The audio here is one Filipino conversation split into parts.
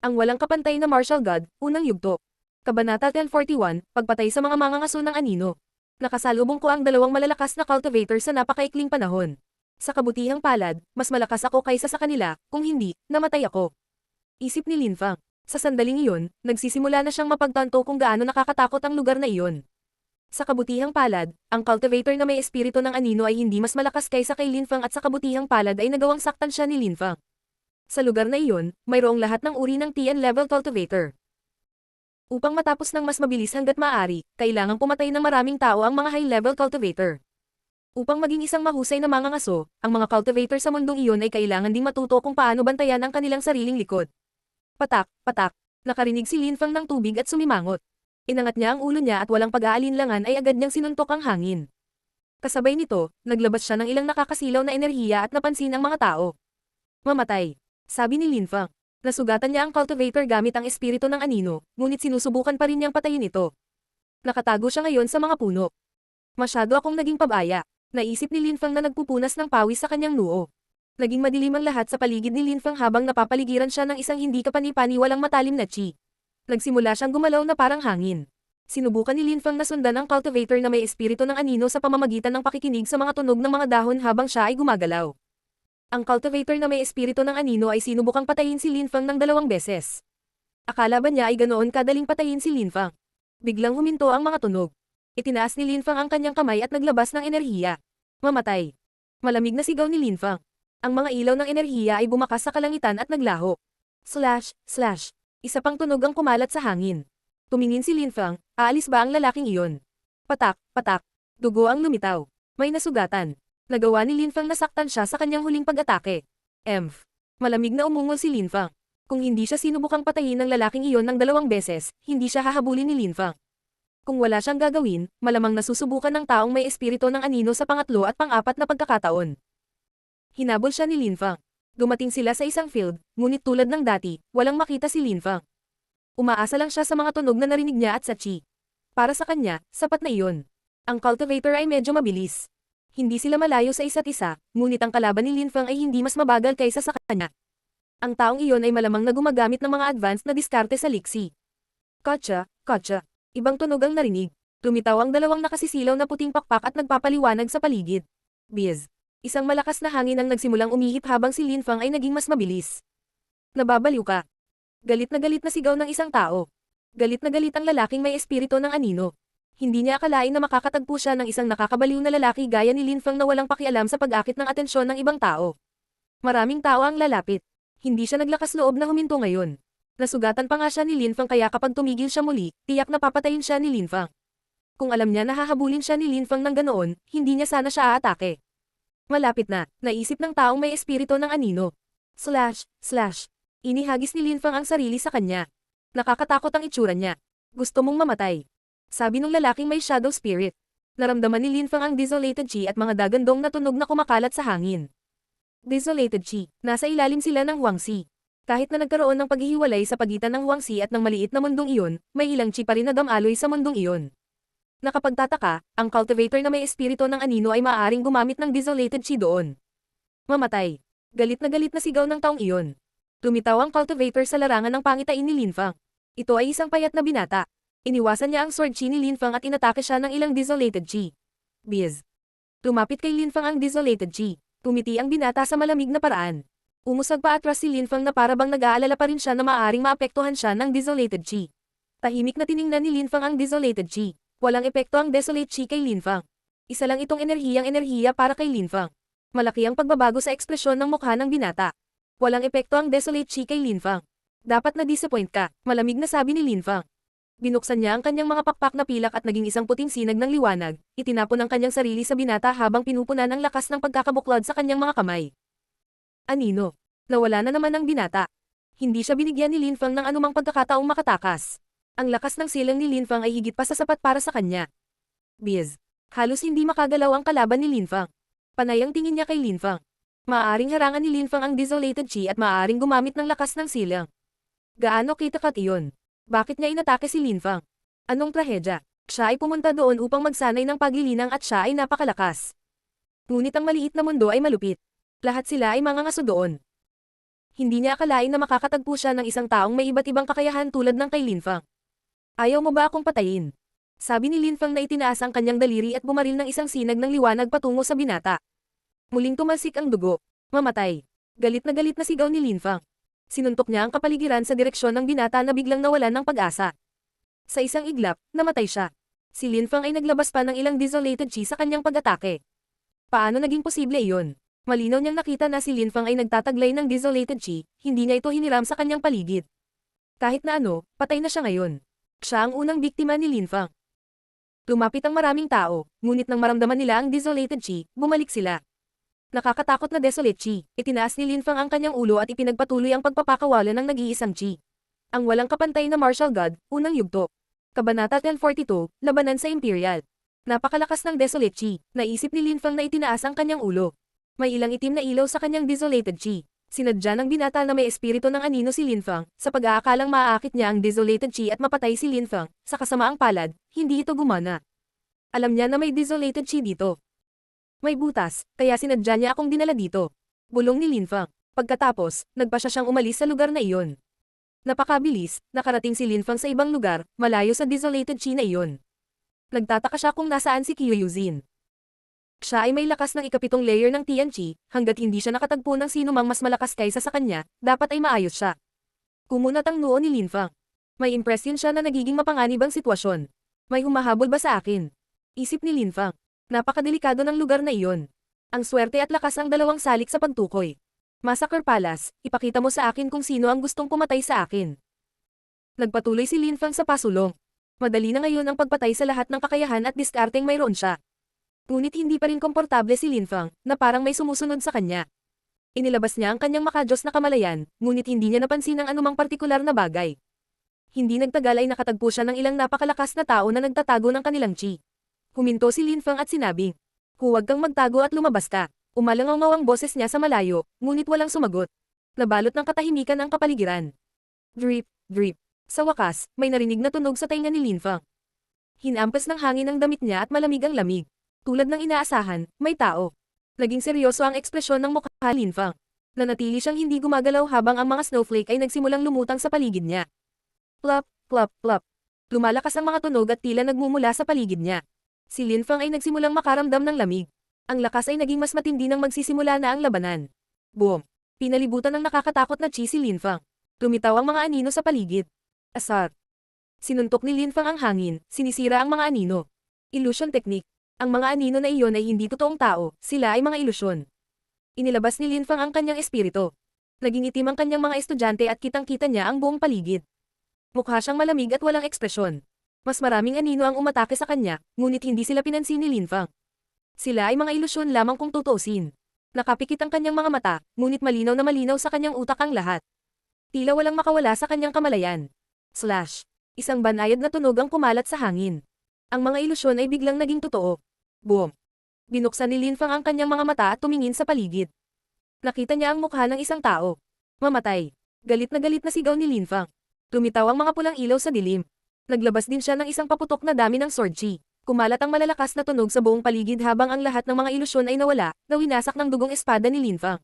Ang walang kapantay na martial god, unang yugto. Kabanata 1041, pagpatay sa mga mangangaso ng anino. Nakasalubong ko ang dalawang malalakas na cultivator sa napakaikling panahon. Sa kabutihang palad, mas malakas ako kaysa sa kanila, kung hindi, namatay ako. Isip ni Lin Fang. Sa sandaling iyon, nagsisimula na siyang mapagtanto kung gaano nakakatakot ang lugar na iyon. Sa kabutihang palad, ang cultivator na may espiritu ng anino ay hindi mas malakas kaysa kay Lin Fang at sa kabutihang palad ay nagawang saktan siya ni Lin Fang. Sa lugar na iyon, mayroong lahat ng uri ng TN level cultivator. Upang matapos ng mas mabilis hanggat maaari, kailangang pumatay ng maraming tao ang mga high-level cultivator. Upang maging isang mahusay na mangangaso, ang mga cultivator sa mundong iyon ay kailangan ding matuto kung paano bantayan ang kanilang sariling likod. Patak, patak, nakarinig si Lin Fang ng tubig at sumimangot. Inangat niya ang ulo niya at walang pag-aalinlangan ay agad niyang sinuntok ang hangin. Kasabay nito, naglabas siya ng ilang nakakasilaw na enerhiya at napansin ang mga tao. Mamatay, sabi ni Lin Fang. Nasugatan niya ang cultivator gamit ang espiritu ng anino, ngunit sinusubukan pa rin niyang patayin ito. Nakatago siya ngayon sa mga puno. Masyado akong naging pabaya, naisip ni Lin Fang na nagpupunas ng pawis sa kanyang noo. Naging madilim ang lahat sa paligid ni Lin Fang habang napapaligiran siya ng isang hindi kapani-paniwalang matalim na chi. Nagsimula siyang gumalaw na parang hangin. Sinubukan ni Lin Fang na sundan ang cultivator na may espiritu ng anino sa pamamagitan ng pakikinig sa mga tunog ng mga dahon habang siya ay gumagalaw. Ang cultivator na may espiritu ng anino ay sinubukang patayin si Lin Fang ng 2 beses. Akala ba niya ay ganoon kadaling patayin si Lin Fang? Biglang huminto ang mga tunog. Itinaas ni Lin Fang ang kanyang kamay at naglabas ng enerhiya. Mamatay. Malamig na sigaw ni Lin Fang. Ang mga ilaw ng enerhiya ay bumakas sa kalangitan at naglaho. Slash, slash. Isa pang tunog ang kumalat sa hangin. Tumingin si Lin Fang, aalis ba ang lalaking iyon? Patak, patak. Dugo ang lumitaw. May nasugatan. Nagawa ni Lin Fang na saktan siya sa kanyang huling pag-atake. Emph. Malamig na umungol si Lin Fang. Kung hindi siya sinubukang patayin ng lalaking iyon ng 2 beses, hindi siya hahabulin ni Lin Fang. Kung wala siyang gagawin, malamang nasusubukan ng taong may espiritu ng anino sa pangatlo at pang-apat na pagkakataon. Hinabol siya ni Lin Fang. Dumating sila sa isang field, ngunit tulad ng dati, walang makita si Lin Fang. Umaasa lang siya sa mga tunog na narinig niya at sa chi. Para sa kanya, sapat na iyon. Ang cultivator ay medyo mabilis. Hindi sila malayo sa isa't isa, ngunit ang kalaban ni Lin Fang ay hindi mas mabagal kaysa sa kanya. Ang taong iyon ay malamang na gumagamit ng mga advanced na diskarte sa liksi. Kotsa, kotsa. Ibang tunog ang narinig. Lumitaw ang 2 nakasisilaw na puting pakpak at nagpapaliwanag sa paligid. Biz. Isang malakas na hangin ang nagsimulang umihip habang si Lin Fang ay naging mas mabilis. Nababaliw ka. Galit na sigaw ng isang tao. Galit na galit ang lalaking may espiritu ng anino. Hindi niya akalain na makakatagpo siya ng isang nakakabaliw na lalaki gaya ni Lin Fang na walang pakialam sa pag-akit ng atensyon ng ibang tao. Maraming tao ang lalapit. Hindi siya naglakas loob na huminto ngayon. Nasugatan pa nga siya ni Lin Fang kaya kapag tumigil siya muli, tiyak na papatayin siya ni Lin Fang. Kung alam niya na hahabulin siya ni Lin Fang ng ganoon, hindi niya sana siya aatake. Malapit na, naisip ng taong may espiritu ng anino. Slash, slash. Inihagis ni Lin Fang ang sarili sa kanya. Nakakatakot ang itsura niya. Gusto mong mamatay. Sabi nung lalaking may shadow spirit. Naramdaman ni Lin Fang ang desolated chi at mga dagandong na tunog na kumakalat sa hangin. Desolated chi, nasa ilalim sila ng Huangxi. Kahit na nagkaroon ng paghihiwalay sa pagitan ng Huangxi at ng maliit na mundong iyon, may ilang chi pa rin na damaloy sa mundong iyon. Nakapagtataka, ang cultivator na may espiritu ng anino ay maaaring gumamit ng desolated chi doon. Mamatay. Galit na sigaw ng taong iyon. Lumitaw ang cultivator sa larangan ng pangitain ni Lin Fang. Ito ay isang payat na binata. Iniwasan niya ang sword chi ni Lin Fang at inatake siya ng ilang desolated chi. Biz. Tumapit kay Lin Fang ang desolated chi. Tumiti ang binata sa malamig na paraan. Umusag pa atras si Lin Fang na parabang nag-aalala pa rin siya na maaaring maapektuhan siya ng desolated chi. Tahimik na tiningnan ni Lin Fang ang desolated chi. Walang epekto ang desolate chi kay Lin Fang. Isa lang itong enerhiya para kay Lin Fang. Malaki ang pagbabago sa ekspresyon ng mukha ng binata. Walang epekto ang desolate chi kay Lin Fang. Dapat na-disappoint ka, malamig na sabi ni Lin Fang. Binuksan niya ang kanyang mga pakpak na pilak at naging isang puting sinag ng liwanag, itinapon ang kanyang sarili sa binata habang pinupunan ng lakas ng pagkakabuklod sa kanyang mga kamay. Anino? Nawala na naman ang binata. Hindi siya binigyan ni Lin Fang ng anumang pagkakataong makatakas. Ang lakas ng silang ni Lin Fang ay higit pa sa sapat para sa kanya. Biz. Halos hindi makagalaw ang kalaban ni Lin Fang. Panay ang tingin niya kay Lin Fang. Maaaring harangan ni Lin Fang ang desolated chi at maaaring gumamit ng lakas ng silang. Gaano kitakat iyon? Bakit niya inatake si Lin Fang? Anong trahedya? Siya ay pumunta doon upang magsanay ng paglilinang at siya ay napakalakas. Ngunit ang maliit na mundo ay malupit. Lahat sila ay mangangaso doon. Hindi niya akalain na makakatagpo siya ng isang taong may iba't ibang kakayahan tulad ng kay Linfang. Ayaw mo ba akong patayin? Sabi ni Linfang na itinaas ang kanyang daliri at bumaril ng isang sinag ng liwanag patungo sa binata. Muling tumalsik ang dugo. Mamatay. Galit na sigaw ni Linfang. Sinuntok niya ang kapaligiran sa direksyon ng binata na biglang nawalan ng pag-asa. Sa isang iglap, namatay siya. Si Linfang ay naglabas pa ng ilang desolated chi sa kanyang pag-atake. Paano naging posible iyon? Malinaw niyang nakita na si Linfang ay nagtataglay ng desolated chi, hindi niya ito hiniram sa kanyang paligid. Kahit na ano, patay na siya ngayon. Siya ang unang biktima ni Linfang. Lumapit ang maraming tao, ngunit nang maramdaman nila ang desolated chi, bumalik sila. Nakakatakot na desolate chi, itinaas ni Linfang ang kanyang ulo at ipinagpatuloy ang pagpapakawala ng nag-iisang chi. Ang walang kapantay na martial god, unang yugto. Kabanata 1042, Labanan sa Imperial. Napakalakas ng desolate chi, naisip ni Linfang na itinaas ang kanyang ulo. May ilang itim na ilaw sa kanyang desolated chi. Sinadya ng binata na may espiritu ng anino si Linfang, sa pag-aakalang maaakit niya ang desolated chi at mapatay si Linfang, sa kasamaang palad, hindi ito gumana. Alam niya na may desolated chi dito. May butas, kaya sinadya niya akong dinala dito. Bulong ni Linfang. Pagkatapos, nagpa siya siyang umalis sa lugar na iyon. Napakabilis, nakarating si Linfang sa ibang lugar, malayo sa desolated chi na iyon. Nagtataka siya kung nasaan si Kyuyuzin. Siya ay may lakas ng ikapitong layer ng Tian Chi, hanggat hindi siya nakatagpo ng sino mang mas malakas kaysa sa kanya, dapat ay maayos siya. Kumunat ang noo ni Linfang. May impresyon siya na nagiging mapanganib ang sitwasyon. May humahabol ba sa akin? Isip ni Linfang. Napakadelikado ng lugar na iyon. Ang swerte at lakas ang dalawang salik sa pagtukoy. Massacre Palace, ipakita mo sa akin kung sino ang gustong pumatay sa akin. Nagpatuloy si Linfang sa pasulong. Madali na ngayon ang pagpatay sa lahat ng kakayahan at diskarteng mayroon siya. Ngunit hindi pa rin komportable si Linfang, na parang may sumusunod sa kanya. Inilabas niya ang kanyang makajos na kamalayan, ngunit hindi niya napansin ang anumang partikular na bagay. Hindi nagtagal ay nakatagpo siya ng ilang napakalakas na tao na nagtatago ng kanilang chi. Huminto si Linfang at sinabing, "Huwag kang magtago at lumabas ka." Umalangaw ang boses niya sa malayo, ngunit walang sumagot. Nabalot ng katahimikan ang kapaligiran. Drip, drip. Sa wakas, may narinig na tunog sa tainga ni Linfang. Hinampas ng hangin ang damit niya at malamig ang lamig. Tulad ng inaasahan, may tao. Naging seryoso ang ekspresyon ng mukha ni Linfang. Nanatili siyang hindi gumagalaw habang ang mga snowflake ay nagsimulang lumutang sa paligid niya. Plop, plop, plop. Lumalakas ang mga tunog at tila nagmumula sa paligid niya. Si Linfang ay nagsimulang makaramdam ng lamig. Ang lakas ay naging mas matindi nang magsisimula na ang labanan. Boom! Pinalibutan ng nakakatakot na chi si Linfang. Lumitaw ang mga anino sa paligid. Asar. Sinuntok ni Linfang ang hangin, sinisira ang mga anino. Illusion technique. Ang mga anino na iyon ay hindi totoong tao, sila ay mga ilusyon. Inilabas ni Linfang ang kanyang espiritu. Naging itim ang kanyang mga estudyante at kitang-kita niya ang buong paligid. Mukha siyang malamig at walang ekspresyon. Mas maraming anino ang umatake sa kanya, ngunit hindi sila pinansin ni Linfang. Sila ay mga ilusyon lamang kung tutuusin. Nakapikit ang kanyang mga mata, ngunit malinaw na malinaw sa kanyang utak ang lahat. Tila walang makawala sa kanyang kamalayan. Slash. Isang banayad na tunog ang kumalat sa hangin. Ang mga ilusyon ay biglang naging totoo. Boom. Binuksan ni Linfang ang kanyang mga mata at tumingin sa paligid. Nakita niya ang mukha ng isang tao. Mamatay. Galit na sigaw ni Linfang. Lumitaw ang mga pulang ilaw sa dilim. Naglabas din siya ng isang paputok na dami ng sword chi. Kumalat ang malalakas na tunog sa buong paligid habang ang lahat ng mga ilusyon ay nawala, na winasak ng dugong espada ni Linfang.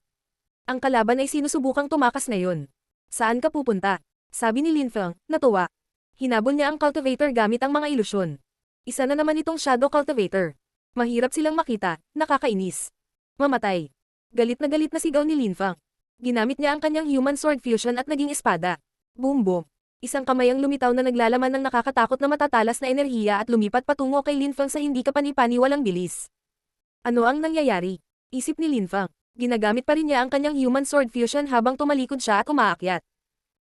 Ang kalaban ay sinusubukang tumakas ngayon. Saan ka pupunta? Sabi ni Linfang, natuwa. Hinabol niya ang cultivator gamit ang mga ilusyon. Isa na naman itong shadow cultivator. Mahirap silang makita, nakakainis. Mamatay. Galit na sigaw ni Linfang. Ginamit niya ang kanyang human sword fusion at naging espada. Boom boom. Isang kamay ang lumitaw na naglalaman ng nakakatakot na matatalas na enerhiya at lumipat patungo kay Linfang sa hindi kapani-paniwalang bilis. Ano ang nangyayari? Isip ni Linfang. Ginagamit pa rin niya ang kanyang human sword fusion habang tumalikod siya at umaakyat.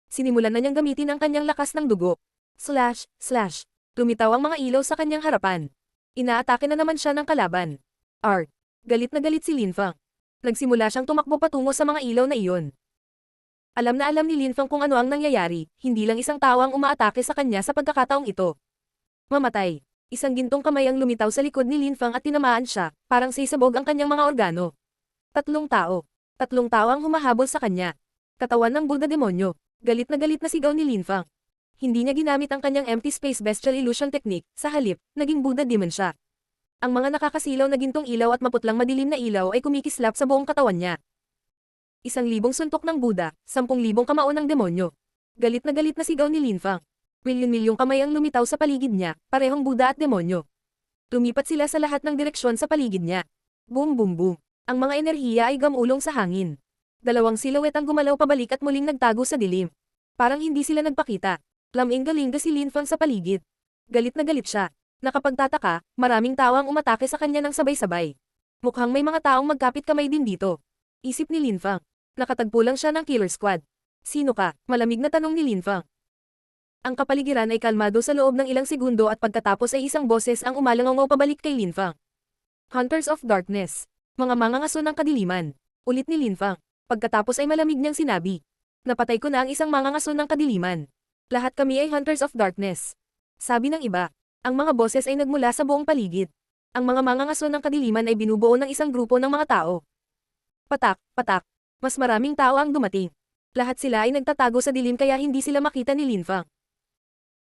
Sinimulan na niyang gamitin ang kanyang lakas ng dugo. Slash, slash. Lumitaw ang mga ilaw sa kanyang harapan. Inaatake na naman siya ng kalaban. Art. Galit si Linfang. Nagsimula siyang tumakbo patungo sa mga ilaw na iyon. Alam na alam ni Linfang kung ano ang nangyayari, hindi lang isang tao ang umaatake sa kanya sa pagkakataong ito. Mamatay. Isang gintong kamay ang lumitaw sa likod ni Linfang at tinamaan siya, parang sisabog ang kanyang mga organo. Tatlong tao ang humahabol sa kanya. Katawan ng Buddha demonyo. Galit na sigaw ni Linfang. Hindi niya ginamit ang kanyang empty space bestial illusion technique, sa halip, naging Buddha demon siya. Ang mga nakakasilaw na gintong ilaw at maputlang madilim na ilaw ay kumikislap sa buong katawan niya. 1,000 suntok ng Buddha, 10,000 kamao ng demonyo. Galit na sigaw ni Linfang. Milyon-milyong kamay ang lumitaw sa paligid niya, parehong Buddha at demonyo. Lumipat sila sa lahat ng direksyon sa paligid niya. Boom boom boom. Ang mga enerhiya ay gamulong sa hangin. Dalawang silhouette ang gumalaw pabalik at muling nagtago sa dilim. Parang hindi sila nagpakita. Laming-galing si Linfang sa paligid. Galit na galit siya. Nakapagtataka, maraming tao ang umatake sa kanya ng sabay-sabay. Mukhang may mga taong magkapit kamay din dito. Isip ni Linfang. Nakatagpo lang siya ng killer squad. Sino ka? Malamig na tanong ni Linfang. Ang kapaligiran ay kalmado sa loob ng ilang segundo at pagkatapos ay isang boses ang umalangaw pabalik kay Linfang. Hunters of Darkness. Mga mangangaso ng kadiliman. Ulit ni Linfang. Pagkatapos ay malamig niyang sinabi. Napatay ko na ang isang mangangaso ng kadiliman. Lahat kami ay Hunters of Darkness. Sabi ng iba. Ang mga boses ay nagmula sa buong paligid. Ang mga mangangaso ng kadiliman ay binubuo ng isang grupo ng mga tao. Patak, patak. Mas maraming tao ang dumating. Lahat sila ay nagtatago sa dilim kaya hindi sila makita ni Linfang.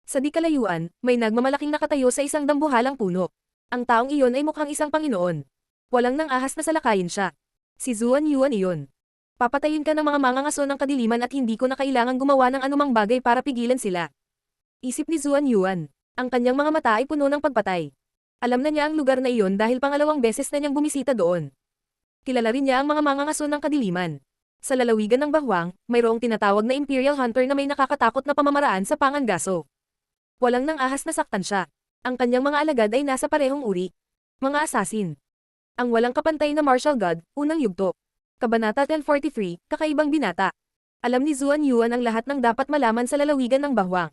Sa di kalayuan, may nagmamalaking nakatayo sa isang dambuhalang puno. Ang taong iyon ay mukhang isang Panginoon. Walang nang ahas na salakayin siya. Si Zuan Yuan iyon. Papatayin ka ng mga mangangaso ng kadiliman at hindi ko na kailangang gumawa ng anumang bagay para pigilan sila. Isip ni Zuan Yuan. Ang kanyang mga mata ay puno ng pagpatay. Alam na niya ang lugar na iyon dahil pangalawang beses na niyang bumisita doon. Kilala rin niya ang mga mangangaso ng kadiliman. Sa lalawigan ng Bahwang, mayroong tinatawag na Imperial Hunter na may nakakatakot na pamamaraan sa Pangangaso. Walang nang ahas na saktan siya. Ang kanyang mga alagad ay nasa parehong uri. Mga asasin. Ang walang kapantay na martial god, unang yugto. Kabanata 1043, Kakaibang Binata. Alam ni Zuan Yuan ang lahat ng dapat malaman sa lalawigan ng Bahwang.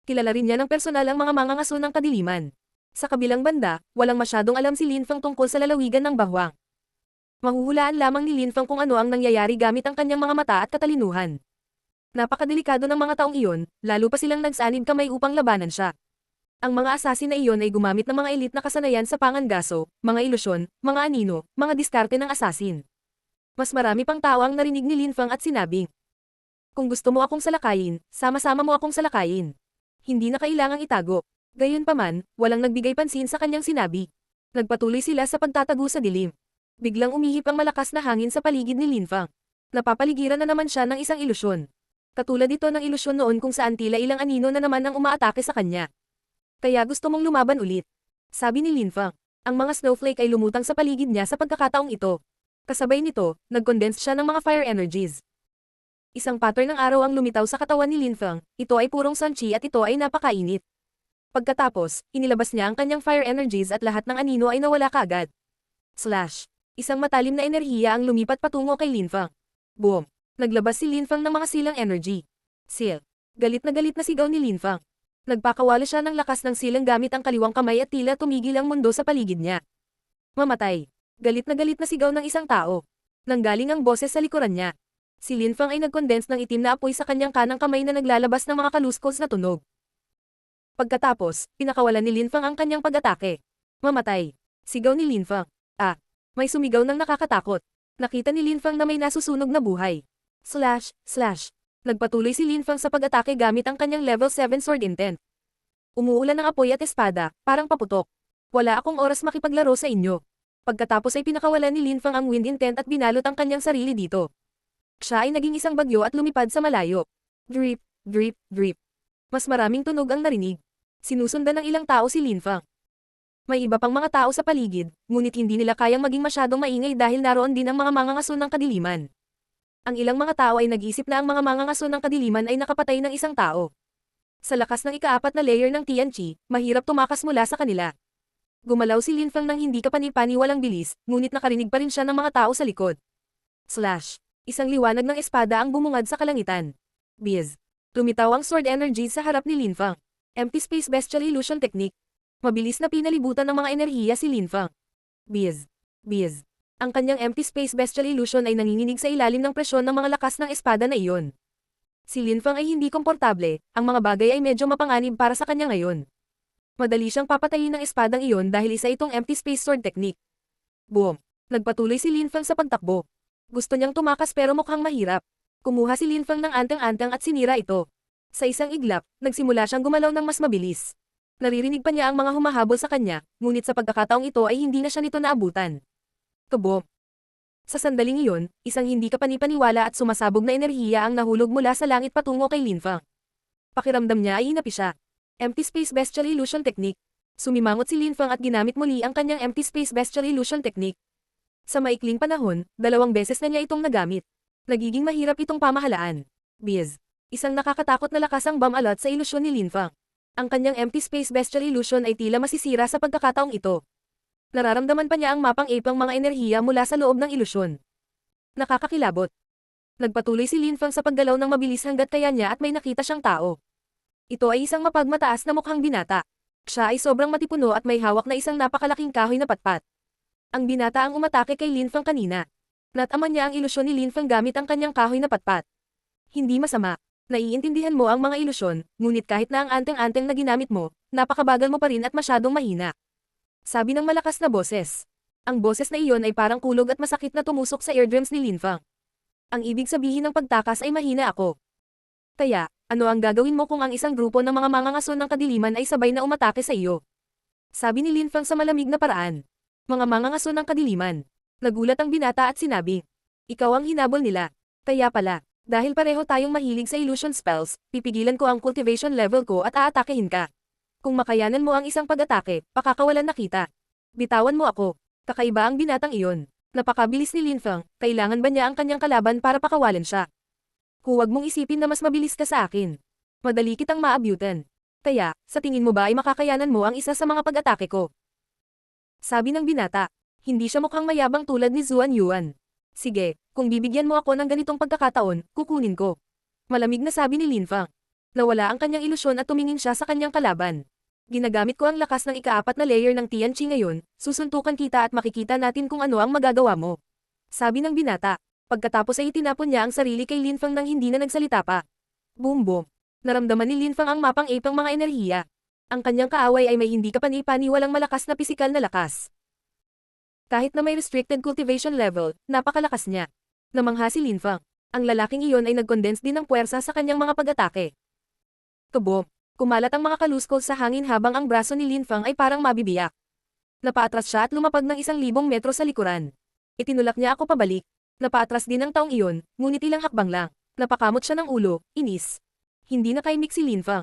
Kilala rin niya ng personal ang mga mangangaso ng kadiliman. Sa kabilang banda, walang masyadong alam si Linfang tungkol sa lalawigan ng Bahwang. Mahuhulaan lamang ni Linfang kung ano ang nangyayari gamit ang kanyang mga mata at katalinuhan. Napakadelikado ng mga taong iyon, lalo pa silang nagsanib kamay upang labanan siya. Ang mga asasin na iyon ay gumamit ng mga elite na kasanayan sa Pangangaso, mga ilusyon, mga anino, mga diskarte ng asasin. Mas marami pang tao ang narinig ni Linfang at sinabing, kung gusto mo akong salakayin, sama-sama mo akong salakayin. Hindi na kailangang itago. Gayunpaman, walang nagbigay pansin sa kanyang sinabi. Nagpatuloy sila sa pagtatago sa dilim. Biglang umihip ang malakas na hangin sa paligid ni Linfang. Napapaligiran na naman siya ng isang ilusyon. Katulad ito ng ilusyon noon kung saan tila ilang anino na naman ang umaatake sa kanya. Kaya gusto mong lumaban ulit. Sabi ni Linfang. Ang mga snowflake ay lumutang sa paligid niya sa pagkakataong ito. Kasabay nito, nag-condense siya ng mga fire energies. Isang pattern ng araw ang lumitaw sa katawan ni Linfang, ito ay purong sanchi at ito ay napakainit. Pagkatapos, inilabas niya ang kanyang fire energies at lahat ng anino ay nawala kaagad. Slash. Isang matalim na enerhiya ang lumipat patungo kay Linfang. Boom. Naglabas si Linfang ng mga silang energy. Seal. Galit na sigaw ni Linfang. Nagpakawala siya ng lakas ng silang gamit ang kaliwang kamay at tila tumigil ang mundo sa paligid niya. Mamatay. Galit na sigaw ng isang tao. Nanggaling ang boses sa likuran niya. Si Linfang ay nag-condense ng itim na apoy sa kanyang kanang kamay na naglalabas ng mga kaluskos na tunog. Pagkatapos, pinakawalan ni Linfang ang kanyang pag-atake. Mamatay. Sigaw ni Linfang. Ah. May sumigaw ng nakakatakot. Nakita ni Linfang na may nasusunog na buhay. Slash, slash. Nagpatuloy si Linfang sa pag-atake gamit ang kanyang level 7 sword intent. Umuulan ng apoy at espada, parang paputok. Wala akong oras makipaglaro sa inyo. Pagkatapos ay pinakawalan ni Linfang ang wind intent at binalot ang kanyang sarili dito. Siya ay naging isang bagyo at lumipad sa malayo. Drip, drip, drip. Mas maraming tunog ang narinig. Sinusundan ng ilang tao si Linfang. May iba pang mga tao sa paligid, ngunit hindi nila kayang maging masyadong maingay dahil naroon din ang mga mangangaso ng kadiliman. Ang ilang mga tao ay nag-isip na ang mga mangangaso ng kadiliman ay nakapatay ng isang tao. Sa lakas ng ika-4 na layer ng Tianqi, mahirap tumakas mula sa kanila. Gumalaw si Linfang ng hindi kapani-paniwalang bilis, ngunit nakarinig pa rin siya ng mga tao sa likod. Slash. Isang liwanag ng espada ang bumungad sa kalangitan. Biz. Lumitaw ang sword energy sa harap ni Linfang. Empty space bestial illusion technique. Mabilis na pinalibutan ng mga enerhiya si Linfang. Biz. Biz. Ang kanyang empty space bestial illusion ay nanginginig sa ilalim ng presyon ng mga lakas ng espada na iyon. Si Linfang ay hindi komportable, ang mga bagay ay medyo mapanganib para sa kanya ngayon. Madali siyang papatayin ng espadang iyon dahil isa itong empty space sword technique. Boom! Nagpatuloy si Linfang sa pagtakbo. Gusto niyang tumakas pero mukhang mahirap. Kumuha si Linfang ng anteng-anteng at sinira ito. Sa isang iglap, nagsimula siyang gumalaw ng mas mabilis. Naririnig pa niya ang mga humahabol sa kanya, ngunit sa pagkakataong ito ay hindi na siya nito naabutan. Kaboom! Sa sandaling iyon, isang hindi kapani-paniwala at sumasabog na enerhiya ang nahulog mula sa langit patungo kay Linfang. Pakiramdam niya ay inapi siya. Empty Space Bestial Illusion Technique. Sumimangot si Linfang at ginamit muli ang kanyang Empty Space Bestial Illusion Technique. Sa maikling panahon, 2 beses na niya itong nagamit. Nagiging mahirap itong pamahalaan. Biz. Isang nakakatakot na lakas ang bomb-alot sa ilusyon ni Linfang. Ang kanyang Empty Space Bestial Illusion ay tila masisira sa pagkakataong ito. Nararamdaman pa niya ang mapang-ipang mga enerhiya mula sa loob ng ilusyon. Nakakakilabot. Nagpatuloy si Linfang sa paggalaw ng mabilis hanggat kaya niya at may nakita siyang tao. Ito ay isang mapagmataas na mukhang binata. Siya ay sobrang matipuno at may hawak na isang napakalaking kahoy na patpat. Ang binata ang umatake kay Linfang kanina. Nataman niya ang ilusyon ni Linfang gamit ang kanyang kahoy na patpat. Hindi masama. Naiintindihan mo ang mga ilusyon, ngunit kahit na ang anteng-anteng na ginamit mo, napakabagal mo pa rin at masyadong mahina. Sabi ng malakas na boses. Ang boses na iyon ay parang kulog at masakit na tumusok sa eardrums ni Linfang. Ang ibig sabihin ng pagtakas ay mahina ako. Kaya, ano ang gagawin mo kung ang isang grupo ng mga mangangason ng kadiliman ay sabay na umatake sa iyo? Sabi ni Linfang sa malamig na paraan. Mga mangangason ng kadiliman. Nagulat ang binata at sinabi. Ikaw ang hinabol nila. Kaya pala, dahil pareho tayong mahilig sa illusion spells, pipigilan ko ang cultivation level ko at aatakehin ka. Kung makayanan mo ang isang pag-atake, pakakawalan na kita. Bitawan mo ako. Kakaiba ang binatang iyon. Napakabilis ni Linfang, kailangan ba niya ang kanyang kalaban para pakawalan siya? Huwag mong isipin na mas mabilis ka sa akin. Madali kitang maabyutan. Kaya, sa tingin mo ba ay makakayanan mo ang isa sa mga pag-atake ko? Sabi ng binata. Hindi siya mukhang mayabang tulad ni Zuan Yuan. Sige, kung bibigyan mo ako ng ganitong pagkakataon, kukunin ko. Malamig na sabi ni Linfang. Nawala ang kanyang ilusyon at tumingin siya sa kanyang kalaban. Ginagamit ko ang lakas ng ika-4 na layer ng Tianqi ngayon, susuntukan kita at makikita natin kung ano ang magagawa mo. Sabi ng binata. Pagkatapos ay itinapon niya ang sarili kay Linfang nang hindi na nagsalita pa. Boom boom. Naramdaman ni Linfang ang mapang-ipang mga enerhiya. Ang kanyang kaaway ay may hindi kapani-paniwalang malakas na pisikal na lakas. Kahit na may restricted cultivation level, napakalakas niya. Namangha si Linfang. Ang lalaking iyon ay nag-condense din ng puwersa sa kanyang mga pag-atake. Kabom! Kumalat ang mga kaluskol sa hangin habang ang braso ni Linfang ay parang mabibiyak. Napaatras siya at lumapag ng 1,000 metro sa likuran. Itinulak niya ako pabalik. Napaatras din ang taong iyon, ngunit ilang hakbang lang. Napakamot siya ng ulo, inis. Hindi nakaimik si Linfang.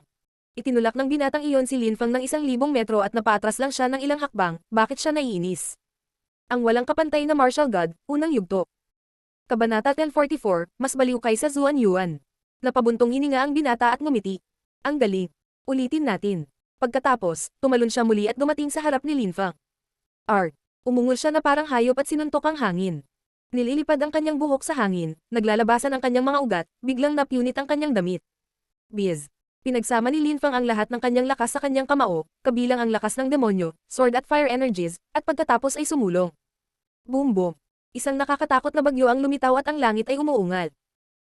Itinulak ng binatang iyon si Linfang ng 1,000 metro at napaatras lang siya ng ilang hakbang, bakit siya naiinis? Ang walang kapantay na martial god, unang yugto. Kabanata 1044, mas baliw kaysa Zuan Yuan. Napabuntong hininga ang binata at ngumiti. Ang galing. Ulitin natin. Pagkatapos, tumalon siya muli at dumating sa harap ni Linfang. Umungol siya na parang hayop at sinuntok ang hangin. Nililipad ang kanyang buhok sa hangin, naglalabasan ang kanyang mga ugat, biglang napunit ang kanyang damit. Biz. Pinagsama ni Linfang ang lahat ng kanyang lakas sa kanyang kamao, kabilang ang lakas ng demonyo, sword at fire energies, at pagkatapos ay sumulong. Boom boom. Isang nakakatakot na bagyo ang lumitaw at ang langit ay umuungal.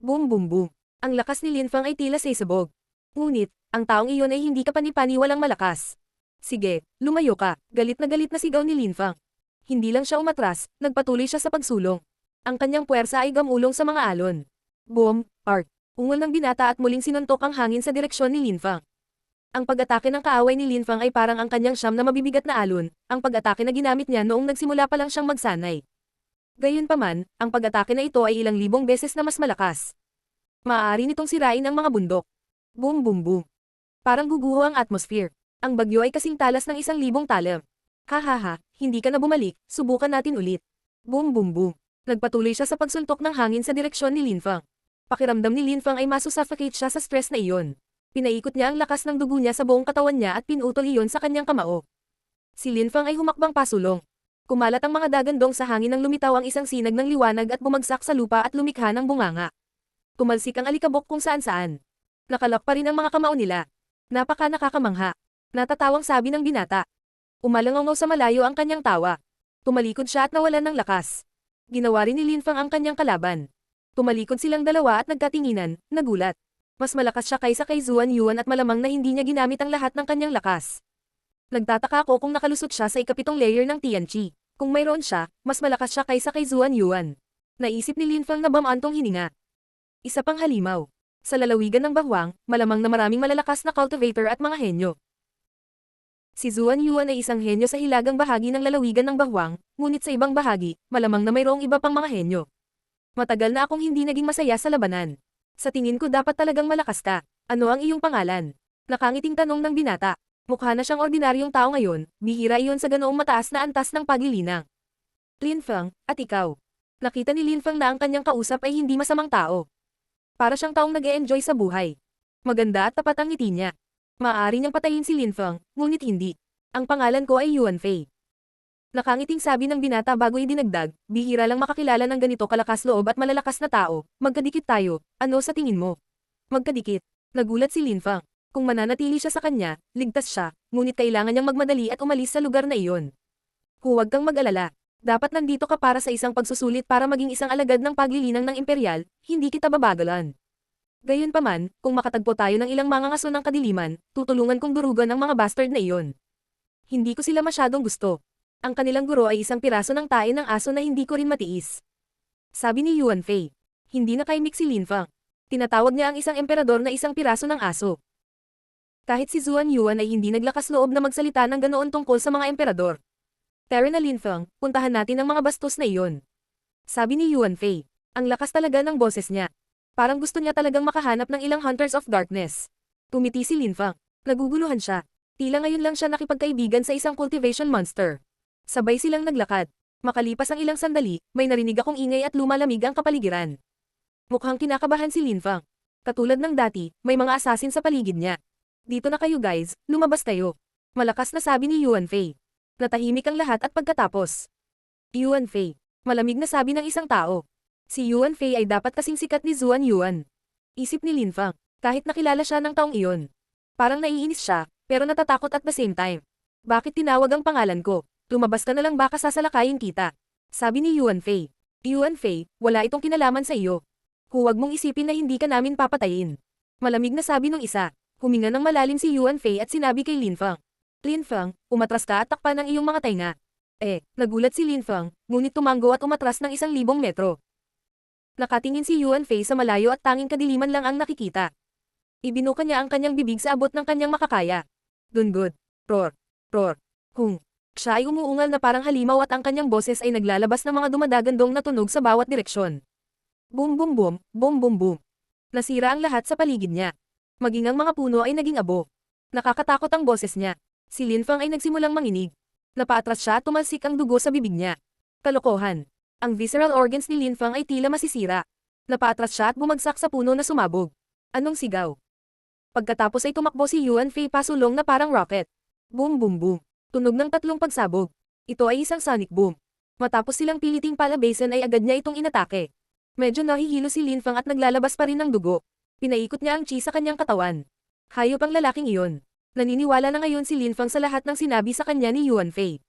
Boom boom boom. Ang lakas ni Linfang ay tila sisabog. Ngunit, ang taong iyon ay hindi kapani-paniwalang malakas. Sige, lumayo ka, galit na sigaw ni Linfang. Hindi lang siya umatras, nagpatuloy siya sa pagsulong. Ang kanyang puwersa ay gamulong sa mga alon. Boom, ungol ng binata at muling sinuntok ang hangin sa direksyon ni Linfang. Ang pag-atake ng kaaway ni Linfang ay parang ang kanyang siyam na mabibigat na alon, ang pag-atake na ginamit niya noong nagsimula pa lang siyang magsanay. Gayunpaman, ang pag-atake na ito ay ilang libong beses na mas malakas. Maaari nitong sirain ang mga bundok. Boom boom boom. Parang guguho ang atmosphere. Ang bagyo ay kasing talas ng 1,000 talem. Hahaha, hindi ka na bumalik, subukan natin ulit. Boom boom boom. Nagpatuloy siya sa pagsuntok ng hangin sa direksyon ni Linfang. Pakiramdam ni Linfang ay masusuffocate siya sa stress na iyon. Pinaikot niya ang lakas ng dugo niya sa buong katawan niya at pinutol iyon sa kanyang kamao. Si Linfang ay humakbang pasulong. Kumalat ang mga dagandong sa hangin nang lumitaw ang isang sinag ng liwanag at bumagsak sa lupa at lumikha ng bunganga. Tumalsik ang alikabok kung saan-saan. Nakalak pa rin ang mga kamao nila. Napaka nakakamangha. Natatawang sabi ng binata. Umalangaw sa malayo ang kanyang tawa. Tumalikod siya at nawalan ng lakas. Ginawa rin ni Linfang ang kanyang kalaban. Tumalikod silang dalawa at nagkatinginan, nagulat. Mas malakas siya kaysa kay Zuan Yuan at malamang na hindi niya ginamit ang lahat ng kanyang lakas. Nagtataka ako kung nakalusot siya sa ika-7 layer ng Tianqi. Kung mayroon siya, mas malakas siya kaysa kay Zuan Yuan. Naisip ni Linfang na bamantong hininga. Isa pang halimaw. Sa lalawigan ng Bahwang, malamang na maraming malalakas na cultivator at mga henyo. Si Zuan Yuan ay isang henyo sa hilagang bahagi ng lalawigan ng Bahwang, ngunit sa ibang bahagi, malamang na mayroong iba pang mga henyo. Matagal na akong hindi naging masaya sa labanan. Sa tingin ko dapat talagang malakas ka. Ano ang iyong pangalan? Nakangiting tanong ng binata. Mukha na siyang ordinaryong tao ngayon, bihira iyon sa ganoong mataas na antas ng paglilinang. Lin Feng, at ikaw? Nakita ni Lin Feng na ang kanyang kausap ay hindi masamang tao. Para siyang taong nag-e-enjoy sa buhay. Maganda at tapat ang ngiti niya. Maaari niyang patayin si Lin Feng, ngunit hindi. Ang pangalan ko ay Yuan Fei. Nakangiting sabi ng binata bago idinagdag, bihira lang makakilala ng ganito kalakas loob at malalakas na tao, magkadikit tayo, ano sa tingin mo? Magkadikit. Nagulat si Lin Feng. Kung mananatili siya sa kanya, ligtas siya, ngunit kailangan niyang magmadali at umalis sa lugar na iyon. Huwag kang mag-alala. Dapat nandito ka para sa isang pagsusulit para maging isang alagad ng paglilinang ng imperial, hindi kita babagalan. Gayunpaman, kung makatagpo tayo ng ilang mangangaso ng kadiliman, tutulungan kong durugan ang mga bastard na iyon. Hindi ko sila masyadong gusto. Ang kanilang guro ay isang piraso ng tae ng aso na hindi ko rin matiis. Sabi ni Yuan Fei. Hindi na kaimik si Lin Feng. Tinatawag niya ang isang emperador na isang piraso ng aso. Kahit si Zuan Yuan ay hindi naglakas loob na magsalita ng ganoon tungkol sa mga emperador. Tara na Lin Feng, puntahan natin ang mga bastos na iyon. Sabi ni Yuan Fei. Ang lakas talaga ng boses niya. Parang gusto niya talagang makahanap ng ilang Hunters of Darkness. Tumiti si Lin Feng. Naguguluhan siya. Tila ngayon lang siya nakipagkaibigan sa isang cultivation monster. Sabay silang naglakad. Makalipas ang ilang sandali, may narinig akong ingay at lumalamig ang kapaligiran. Mukhang kinakabahan si Lin Feng. Katulad ng dati, may mga assassin sa paligid niya. Dito na kayo guys, lumabas kayo. Malakas na sabi ni Yuan Fei. Natahimik ang lahat at pagkatapos. Yuan Fei. Malamig na sabi ng isang tao. Si Yuan Fei ay dapat kasing sikat ni Zuan Yuan. Isip ni Lin Feng, kahit nakilala siya ng taong iyon. Parang naiinis siya, pero natatakot at the same time. Bakit tinawag ang pangalan ko? Lumabas ka na lang baka sasalakayin kita. Sabi ni Yuan Fei. Yuan Fei, wala itong kinalaman sa iyo. Huwag mong isipin na hindi ka namin papatayin. Malamig na sabi nung isa. Huminga ng malalim si Yuan Fei at sinabi kay Lin Feng. Lin Feng, umatras ka at takpan ang iyong mga tainga. Nagulat si Lin Feng, ngunit tumango at umatras ng 1,000 metro. Nakatingin si Yuan Fei sa malayo at tanging kadiliman lang ang nakikita. Ibinuka niya ang kanyang bibig sa abot ng kanyang makakaya. Dungod. Roar. Roar. Hung. Siya ay umuungal na parang halimaw at ang kanyang boses ay naglalabas ng mga dumadagandong na tunog sa bawat direksyon. Boom boom boom, boom boom boom. Nasira ang lahat sa paligid niya. Maging ang mga puno ay naging abo. Nakakatakot ang boses niya. Si Lin Feng ay nagsimulang manginig. Napaatras siya at tumalsik ang dugo sa bibig niya. Kalokohan. Ang visceral organs ni Lin Feng ay tila masisira. Napaatras siya at bumagsak sa puno na sumabog. Anong sigaw? Pagkatapos ay tumakbo si Yuan Fei pasulong na parang rocket. Boom boom boom. Tunog ng 3 pagsabog. Ito ay isang sonic boom. Matapos silang piliting palabasin ay agad niya itong inatake. Medyo nahihilo si Lin Feng at naglalabas pa rin ng dugo. Pinaikot niya ang chi sa kanyang katawan. Hayop ang lalaking iyon. Naniniwala na ngayon si Lin Feng sa lahat ng sinabi sa kanya ni Yuan Fei.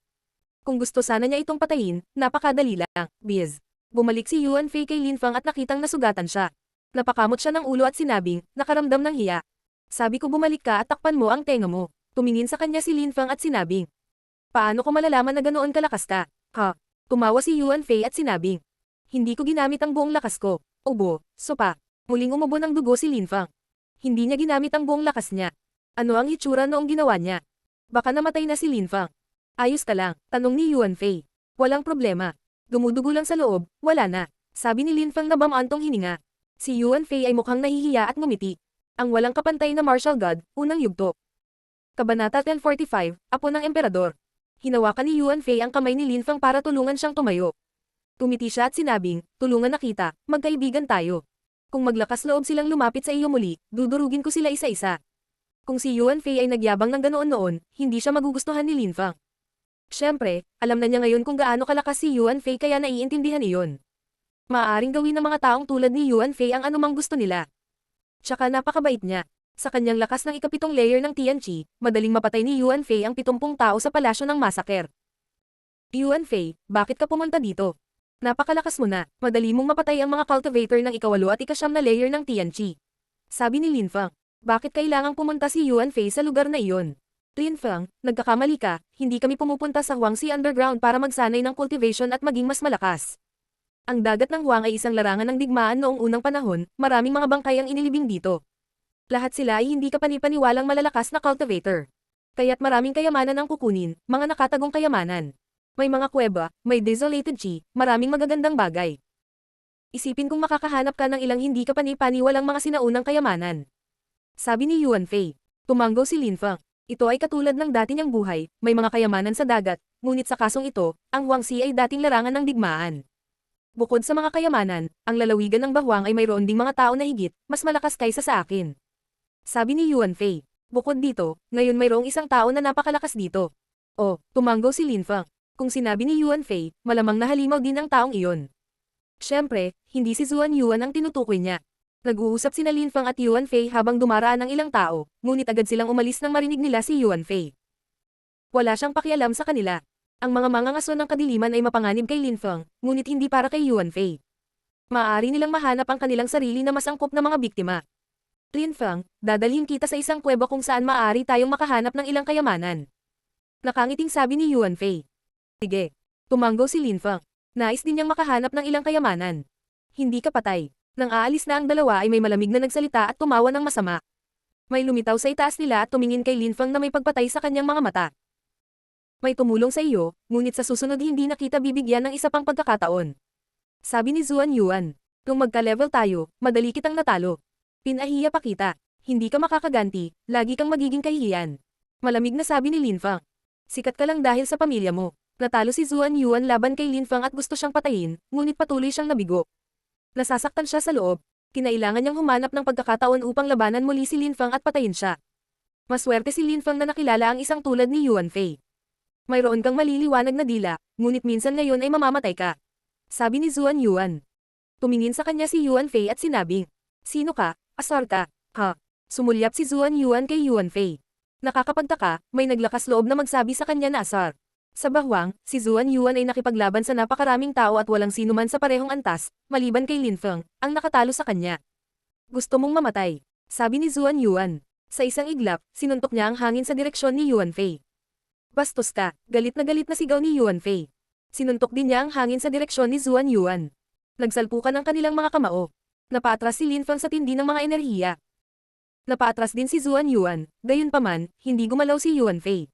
Kung gusto sana niya itong patayin, napakadali lang. Biz. Bumalik si Yuan Fei kay Lin Feng at nakitang nasugatan siya. Napakamot siya ng ulo at sinabing, nakaramdam ng hiya. Sabi ko bumalik ka at takpan mo ang tenga mo. Tumingin sa kanya si Lin Feng at sinabing, paano ko malalaman na ganoon kalakas ka? Ha? Tumawa si Yuan Fei at sinabing, hindi ko ginamit ang buong lakas ko. Ubo, sopa. Muling umubo ng dugo si Lin Feng. Hindi niya ginamit ang buong lakas niya. Ano ang hitsura noong ginawa niya? Baka namatay na si Lin Feng. Ayos ka lang, tanong ni Yuan Fei. Walang problema. Dumudugo lang sa loob, wala na. Sabi ni Lin Feng na bamantong hininga. Si Yuan Fei ay mukhang nahihiya at ngumiti. Ang walang kapantay na martial god, unang yugto. Kabanata 1045, Apo ng Emperador. Hinawakan ni Yuan Fei ang kamay ni Lin Feng para tulungan siyang tumayo. Tumiti siya at sinabing, tulungan na kita, magkaibigan tayo. Kung maglakas loob silang lumapit sa iyo muli, dudurugin ko sila isa-isa. Kung si Yuan Fei ay nagyabang ng ganoon noon, hindi siya magugustuhan ni Lin Feng. Siyempre, alam na niya ngayon kung gaano kalakas si Yuan Fei kaya naiintindihan iyon. Maaaring gawin ng mga taong tulad ni Yuan Fei ang anumang gusto nila. Tsaka napakabait niya. Sa kanyang lakas ng ika-7 layer ng Tianqi, madaling mapatay ni Yuan Fei ang 70 tao sa palasyo ng massacre. Yuan Fei, bakit ka pumunta dito? Napakalakas mo na, madali mong mapatay ang mga cultivator ng ika-8 at ika-9 na layer ng Tianqi. Sabi ni Lin Feng, bakit kailangang pumunta si Yuan Fei sa lugar na iyon? Lin Feng, nagkakamali ka, hindi kami pumupunta sa Huangxi Underground para magsanay ng cultivation at maging mas malakas. Ang dagat ng Huang ay isang larangan ng digmaan noong unang panahon, maraming mga bangkay ang inilibing dito. Lahat sila ay hindi kapanipaniwalang malalakas na cultivator. Kaya't maraming kayamanan ang kukunin, mga nakatagong kayamanan. May mga kuweba, may desolated chi, maraming magagandang bagay. Isipin kung makakahanap ka ng ilang hindi ka panipaniwalang mga sinaunang kayamanan. Sabi ni Yuan Fei. Tumanggo si Lin Feng. Ito ay katulad ng dati niyang buhay, may mga kayamanan sa dagat, ngunit sa kasong ito, ang Huangxi ay dating larangan ng digmaan. Bukod sa mga kayamanan, ang lalawigan ng Bahuang ay mayroon ding mga tao na higit, mas malakas kaysa sa akin. Sabi ni Yuan Fei. Bukod dito, ngayon mayroong isang tao na napakalakas dito. Oh, tumanggo si Lin Feng. Kung sinabi ni Yuan Fei, malamang nahalimaw din ang taong iyon. Siyempre, hindi si Zuan Yuan ang tinutukoy niya. Nag-uusap sina Lin Feng at Yuan Fei habang dumaraan ang ilang tao, ngunit agad silang umalis nang marinig nila si Yuan Fei. Wala siyang pakialam sa kanila. Ang mga mangangaso ng kadiliman ay mapanganib kay Lin Feng, ngunit hindi para kay Yuan Fei. Maaari nilang mahanap ang kanilang sarili na mas angkop na mga biktima. Lin Feng, dadalhin kita sa isang kuweba kung saan maaari tayong makahanap ng ilang kayamanan. Nakangiting sabi ni Yuan Fei. Sige. Tumanggo si Lin Feng. Nais din niyang makahanap ng ilang kayamanan. Hindi ka patay. Nang aalis na ang dalawa ay may malamig na nagsalita at tumawa ng masama. May lumitaw sa itaas nila at tumingin kay Lin Feng na may pagpatay sa kanyang mga mata. May tumulong sa iyo, ngunit sa susunod hindi na kita bibigyan ng isa pang pagkakataon. Sabi ni Zuan Yuan. Kung magka-level tayo, madali kitang natalo. Pinahiya pa kita. Hindi ka makakaganti, lagi kang magiging kahihiyan. Malamig na sabi ni Lin Feng. Sikat ka lang dahil sa pamilya mo. Natalo si Zuan Yuan laban kay Lin Feng at gusto siyang patayin, ngunit patuloy siyang nabigo. Nasasaktan siya sa loob. Kinailangan niyang humanap ng pagkakataon upang labanan muli si Lin Feng at patayin siya. Maswerte si Lin Feng na nakilala ang isang tulad ni Yuan Fei. Mayroon kang maliliwanag na dila, ngunit minsan ngayon ay mamamatay ka. Sabi ni Zuan Yuan. Tumingin sa kanya si Yuan Fei at sinabing, sino ka? Asar ka. Ha? Sumulyap si Zuan Yuan kay Yuan Fei. Nakakapagtaka, may naglakas loob na magsabi sa kanya na asar. Sa Bahuang, si Zuan Yuan ay nakipaglaban sa napakaraming tao at walang sinuman sa parehong antas, maliban kay Lin Feng, ang nakatalo sa kanya. Gusto mong mamatay, sabi ni Zuan Yuan. Sa isang iglap, sinuntok niya ang hangin sa direksyon ni Yuan Fei. Bastos ka, galit na sigaw ni Yuan Fei. Sinuntok din niya ang hangin sa direksyon ni Zuan Yuan. Nagsalpukan ang kanilang mga kamao. Napaatras si Lin Feng sa tindi ng mga enerhiya. Napaatras din si Zuan Yuan, gayunpaman, hindi gumalaw si Yuan Fei.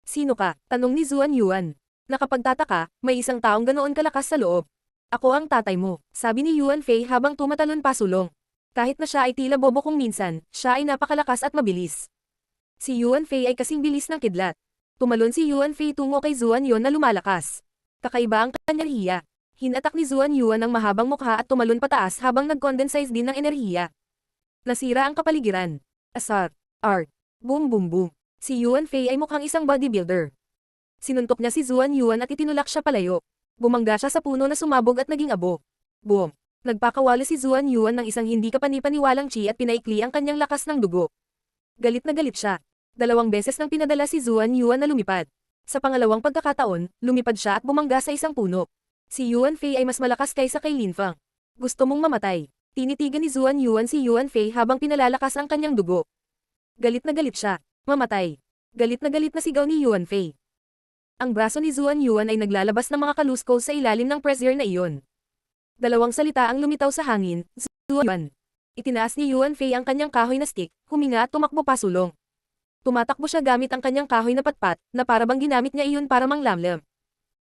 Sino ka? Tanong ni Zuan Yuan. Nakapagtataka, may isang taong ganoon kalakas sa loob. Ako ang tatay mo, sabi ni Yuan Fei habang tumatalon pasulong. Kahit na siya ay tila bobo kung minsan, siya ay napakalakas at mabilis. Si Yuan Fei ay kasing bilis ng kidlat. Tumalon si Yuan Fei tungo kay Zuan Yuan na lumalakas. Kakaiba ang kanyang enerhiya. Hinatak ni Zuan Yuan ang mahabang mukha at tumalon pataas habang nag-condensize din ng enerhiya. Nasira ang kapaligiran. Asar. Art. Boom boom boom. Si Yuan Fei ay mukhang isang bodybuilder. Sinuntok niya si Zuan Yuan at itinulak siya palayo. Bumangga siya sa puno na sumabog at naging abo. Boom. Nagpakawala si Zuan Yuan ng isang hindi kapanipaniwalang chi at pinaikli ang kanyang lakas ng dugo. Galit na galit siya. 2 beses nang pinadala si Zuan Yuan na lumipad. Sa pangalawang pagkakataon, lumipad siya at bumangga sa isang puno. Si Yuan Fei ay mas malakas kaysa kay Lin Feng. Gusto mong mamatay. Tinitigan ni Zuan Yuan si Yuan Fei habang pinalalakas ang kanyang dugo. Galit na galit siya. Mamatay. Galit na sigaw ni Yuan Fei. Ang braso ni Zuan Yuan ay naglalabas ng mga kaluskol sa ilalim ng pressure na iyon. 2 salita ang lumitaw sa hangin, Zuan Yuan. Itinaas ni Yuan Fei ang kanyang kahoy na stick, huminga at tumakbo pasulong. Tumatakbo siya gamit ang kanyang kahoy na patpat, na parabang ginamit niya iyon para manglamlam.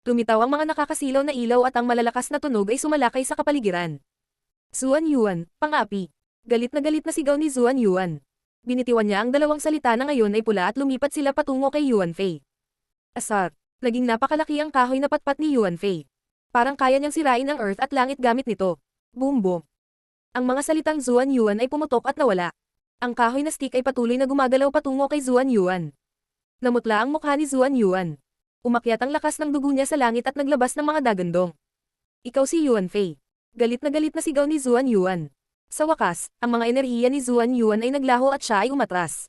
Lumitaw ang mga nakakasilaw na ilaw at ang malalakas na tunog ay sumalakay sa kapaligiran. Zuan Yuan, pang-api. Galit na sigaw ni Zuan Yuan. Binitiwan niya ang 2 salita na ngayon ay pula at lumipat sila patungo kay Yuan Fei. Asar. Naging napakalaki ang kahoy na patpat ni Yuan Fei. Parang kaya niyang sirain ang earth at langit gamit nito. Boom boom. Ang mga salitang Zuan Yuan ay pumutok at nawala. Ang kahoy na stick ay patuloy na gumagalaw patungo kay Zuan Yuan. Namutla ang mukha ni Zuan Yuan. Umakyat ang lakas ng dugo niya sa langit at naglabas ng mga dagandong. Ikaw si Yuan Fei. Galit na sigaw ni Zuan Yuan. Sa wakas, ang mga enerhiya ni Zuan Yuan ay naglaho at siya ay umatras.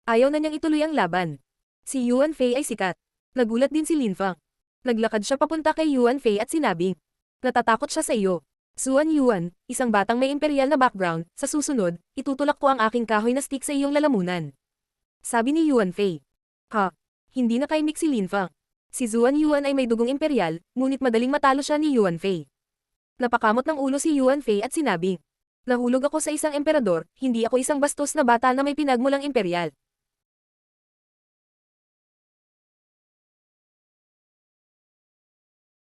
Ayaw na niyang ituloy ang laban. Si Yuan Fei ay sikat. Nagulat din si Lin Feng. Naglakad siya papunta kay Yuan Fei at sinabing, natatakot siya sa iyo. Zuan Yuan, isang batang may imperial na background, sa susunod, itutulak ko ang aking kahoy na stick sa iyong lalamunan. Sabi ni Yuan Fei. Ha? Hindi na kaimik si Lin Feng. Si Zuan Yuan ay may dugong imperial, ngunit madaling matalo siya ni Yuan Fei. Napakamot ng ulo si Yuan Fei at sinabing, nahulog ako sa isang emperador, hindi ako isang bastos na bata na may pinagmulang imperial.